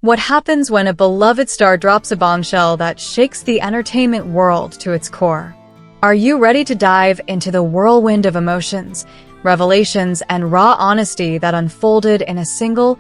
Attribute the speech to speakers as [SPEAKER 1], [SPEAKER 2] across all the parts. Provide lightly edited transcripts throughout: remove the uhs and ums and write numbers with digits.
[SPEAKER 1] What happens when a beloved star drops a bombshell that shakes the entertainment world to its core? Are you ready to dive into the whirlwind of emotions, revelations, and raw honesty that unfolded in a single,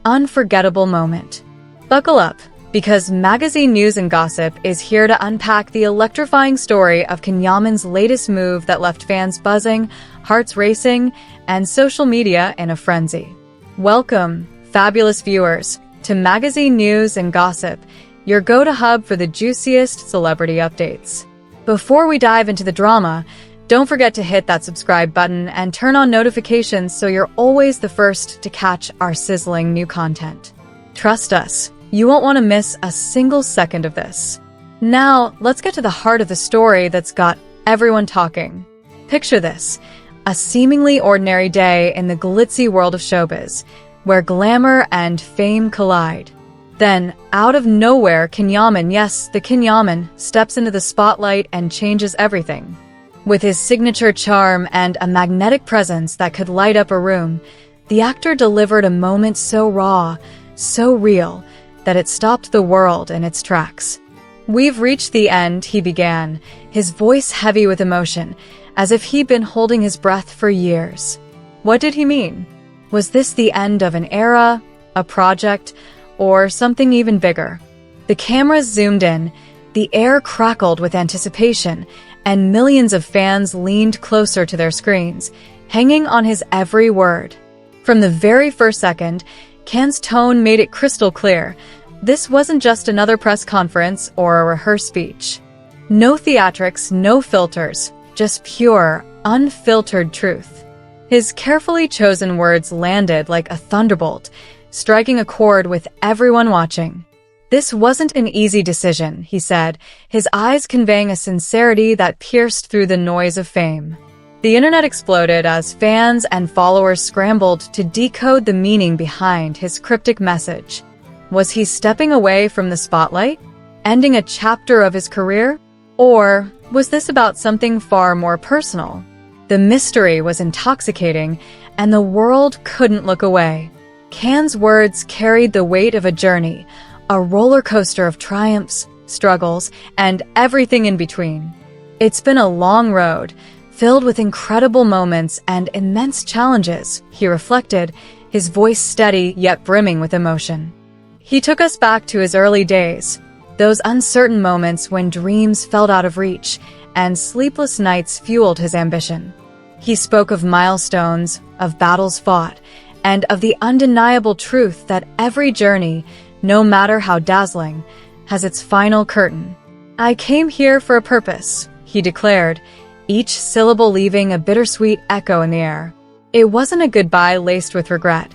[SPEAKER 1] unforgettable moment? Buckle up, because Magazine News and Gossip is here to unpack the electrifying story of Yaman's latest move that left fans buzzing, hearts racing, and social media in a frenzy. Welcome, fabulous viewers, to Magazine News and Gossip, your go-to hub for the juiciest celebrity updates. Before we dive into the drama, don't forget to hit that subscribe button and turn on notifications so you're always the first to catch our sizzling new content. Trust us, you won't want to miss a single second of this. Now, let's get to the heart of the story that's got everyone talking. Picture this, a seemingly ordinary day in the glitzy world of showbiz, where glamour and fame collide. Then, out of nowhere, Yaman, yes, the Yaman, steps into the spotlight and changes everything. With his signature charm and a magnetic presence that could light up a room, the actor delivered a moment so raw, so real, that it stopped the world in its tracks. "We've reached the end," he began, his voice heavy with emotion, as if he'd been holding his breath for years. What did he mean? Was this the end of an era, a project, or something even bigger? The cameras zoomed in, the air crackled with anticipation, and millions of fans leaned closer to their screens, hanging on his every word. From the very first second, Can's tone made it crystal clear. This wasn't just another press conference or a rehearsed speech. No theatrics, no filters, just pure, unfiltered truth. His carefully chosen words landed like a thunderbolt, striking a chord with everyone watching. "This wasn't an easy decision," he said, his eyes conveying a sincerity that pierced through the noise of fame. The internet exploded as fans and followers scrambled to decode the meaning behind his cryptic message. Was he stepping away from the spotlight, ending a chapter of his career? Or was this about something far more personal? The mystery was intoxicating, and the world couldn't look away. Can's words carried the weight of a journey, a roller coaster of triumphs, struggles, and everything in between. It's been a long road, filled with incredible moments and immense challenges, he reflected, his voice steady yet brimming with emotion. He took us back to his early days, those uncertain moments when dreams felt out of reach and sleepless nights fueled his ambition. He spoke of milestones, of battles fought, and of the undeniable truth that every journey, no matter how dazzling, has its final curtain. "I came here for a purpose," he declared, each syllable leaving a bittersweet echo in the air. It wasn't a goodbye laced with regret.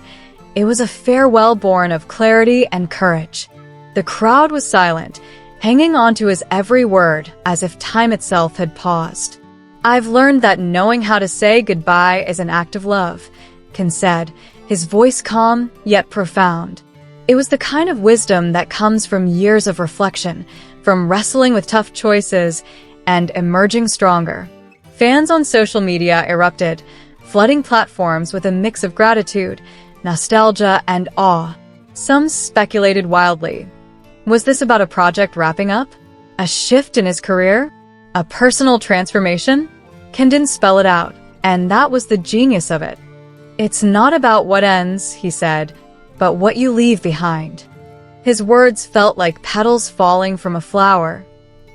[SPEAKER 1] It was a farewell born of clarity and courage. The crowd was silent, hanging on to his every word as if time itself had paused. "I've learned that knowing how to say goodbye is an act of love," Can said, his voice calm yet profound. It was the kind of wisdom that comes from years of reflection, from wrestling with tough choices and emerging stronger. Fans on social media erupted, flooding platforms with a mix of gratitude, nostalgia, and awe. Some speculated wildly. Was this about a project wrapping up? A shift in his career? A personal transformation? Ken didn't spell it out, and that was the genius of it. "It's not about what ends," he said, "but what you leave behind." His words felt like petals falling from a flower,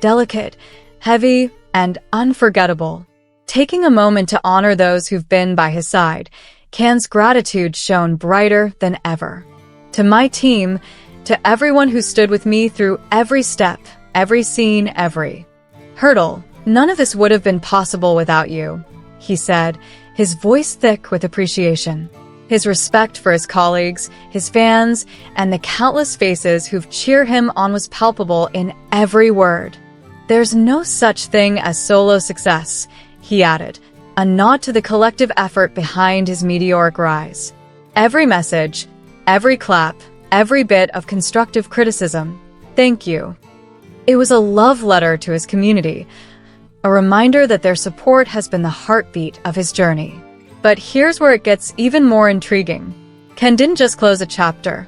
[SPEAKER 1] delicate, heavy, and unforgettable. Taking a moment to honor those who've been by his side, Can's gratitude shone brighter than ever. "To my team, to everyone who stood with me through every step, every scene, every hurdle, none of this would have been possible without you," he said, his voice thick with appreciation. His respect for his colleagues, his fans, and the countless faces who've cheered him on was palpable in every word. "There's no such thing as solo success," he added, a nod to the collective effort behind his meteoric rise. "Every message, every clap, every bit of constructive criticism, thank you." It was a love letter to his community, a reminder that their support has been the heartbeat of his journey. But here's where it gets even more intriguing. Ken didn't just close a chapter.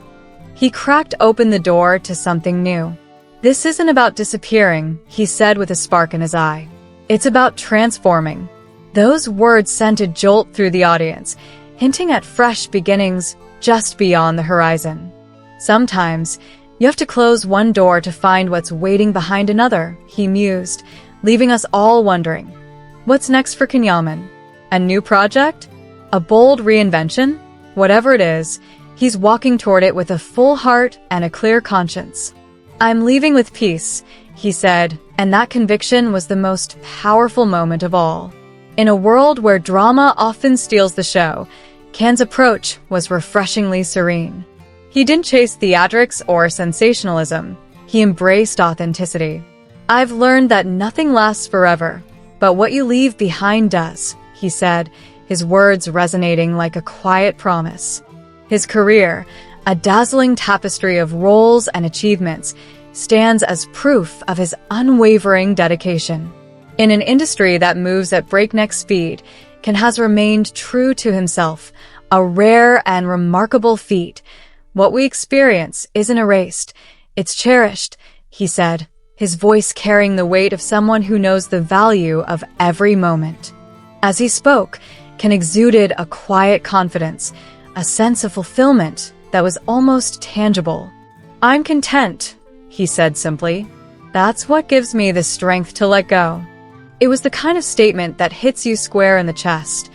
[SPEAKER 1] He cracked open the door to something new. "This isn't about disappearing," he said with a spark in his eye. "It's about transforming." Those words sent a jolt through the audience, hinting at fresh beginnings just beyond the horizon. "Sometimes, you have to close one door to find what's waiting behind another," he mused, leaving us all wondering. What's next for Yaman? A new project? A bold reinvention? Whatever it is, he's walking toward it with a full heart and a clear conscience. "I'm leaving with peace," he said, and that conviction was the most powerful moment of all. In a world where drama often steals the show, Can's approach was refreshingly serene. He didn't chase theatrics or sensationalism. He embraced authenticity. "I've learned that nothing lasts forever, but what you leave behind does," he said, his words resonating like a quiet promise. His career, a dazzling tapestry of roles and achievements, stands as proof of his unwavering dedication. In an industry that moves at breakneck speed, Can has remained true to himself, a rare and remarkable feat. "What we experience isn't erased, it's cherished," he said, his voice carrying the weight of someone who knows the value of every moment. As he spoke, Can exuded a quiet confidence, a sense of fulfillment that was almost tangible. "I'm content," he said simply. "That's what gives me the strength to let go." It was the kind of statement that hits you square in the chest,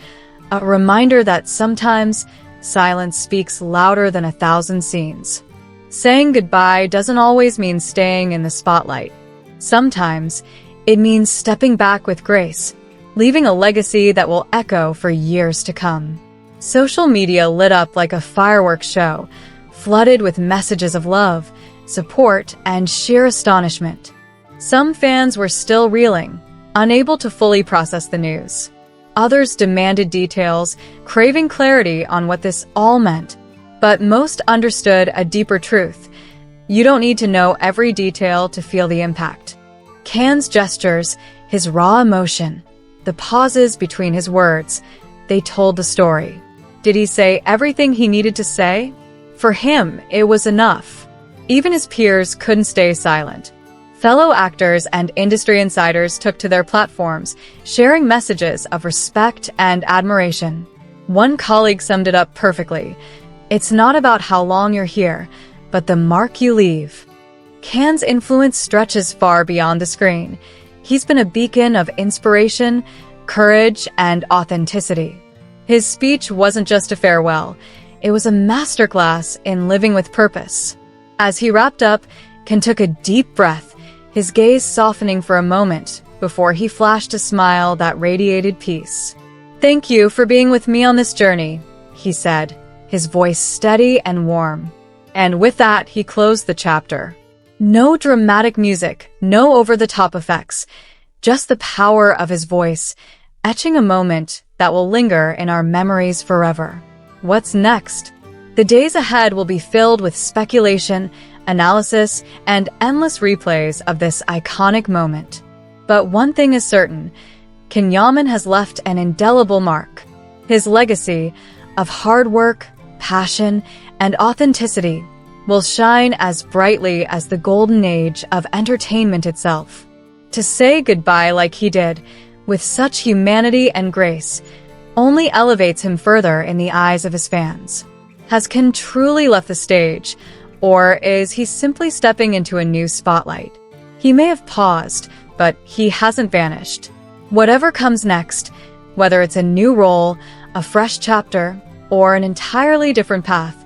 [SPEAKER 1] a reminder that sometimes silence speaks louder than 1,000 scenes. Saying goodbye doesn't always mean staying in the spotlight. Sometimes it means stepping back with grace, leaving a legacy that will echo for years to come. Social media lit up like a fireworks show, flooded with messages of love, support, and sheer astonishment. Some fans were still reeling, unable to fully process the news. Others demanded details, craving clarity on what this all meant. But most understood a deeper truth. You don't need to know every detail to feel the impact. Can's gestures, his raw emotion, the pauses between his words, they told the story. Did he say everything he needed to say? For him, it was enough. Even his peers couldn't stay silent. Fellow actors and industry insiders took to their platforms, sharing messages of respect and admiration. One colleague summed it up perfectly. "It's not about how long you're here, but the mark you leave." Can's influence stretches far beyond the screen. He's been a beacon of inspiration, courage, and authenticity. His speech wasn't just a farewell. It was a masterclass in living with purpose. As he wrapped up, Can took a deep breath, his gaze softening for a moment before he flashed a smile that radiated peace. "Thank you for being with me on this journey," he said, his voice steady and warm. And with that, he closed the chapter. No dramatic music, no over-the-top effects, just the power of his voice, etching a moment that will linger in our memories forever. What's next? The days ahead will be filled with speculation, analysis, and endless replays of this iconic moment. But one thing is certain, Yaman has left an indelible mark. His legacy of hard work, passion, and authenticity will shine as brightly as the golden age of entertainment itself. To say goodbye like he did, with such humanity and grace, only elevates him further in the eyes of his fans. Has Can truly left the stage, or is he simply stepping into a new spotlight? He may have paused, but he hasn't vanished. Whatever comes next, whether it's a new role, a fresh chapter, or an entirely different path,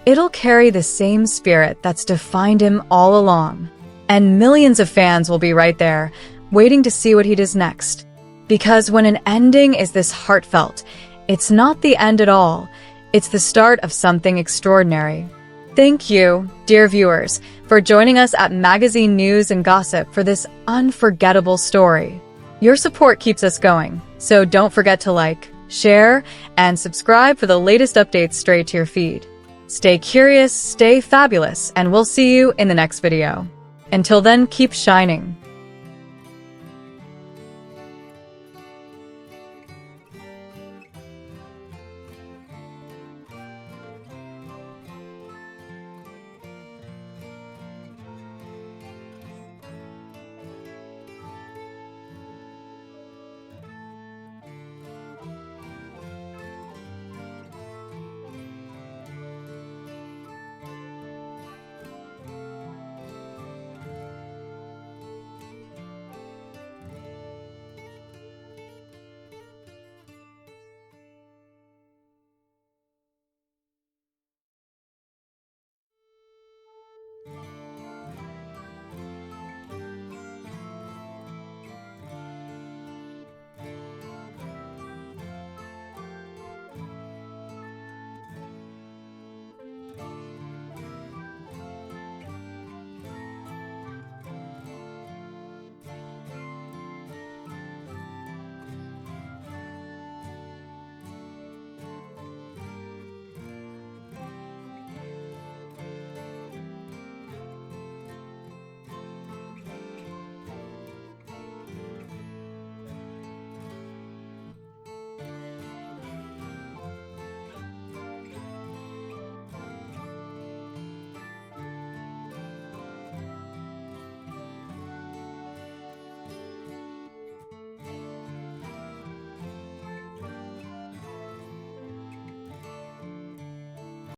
[SPEAKER 1] it'll carry the same spirit that's defined him all along. And millions of fans will be right there, waiting to see what he does next. Because when an ending is this heartfelt, it's not the end at all. It's the start of something extraordinary. Thank you, dear viewers, for joining us at Magazine News and Gossip for this unforgettable story. Your support keeps us going, so don't forget to like, share, and subscribe for the latest updates straight to your feed. Stay curious, stay fabulous, and we'll see you in the next video. Until then, keep shining.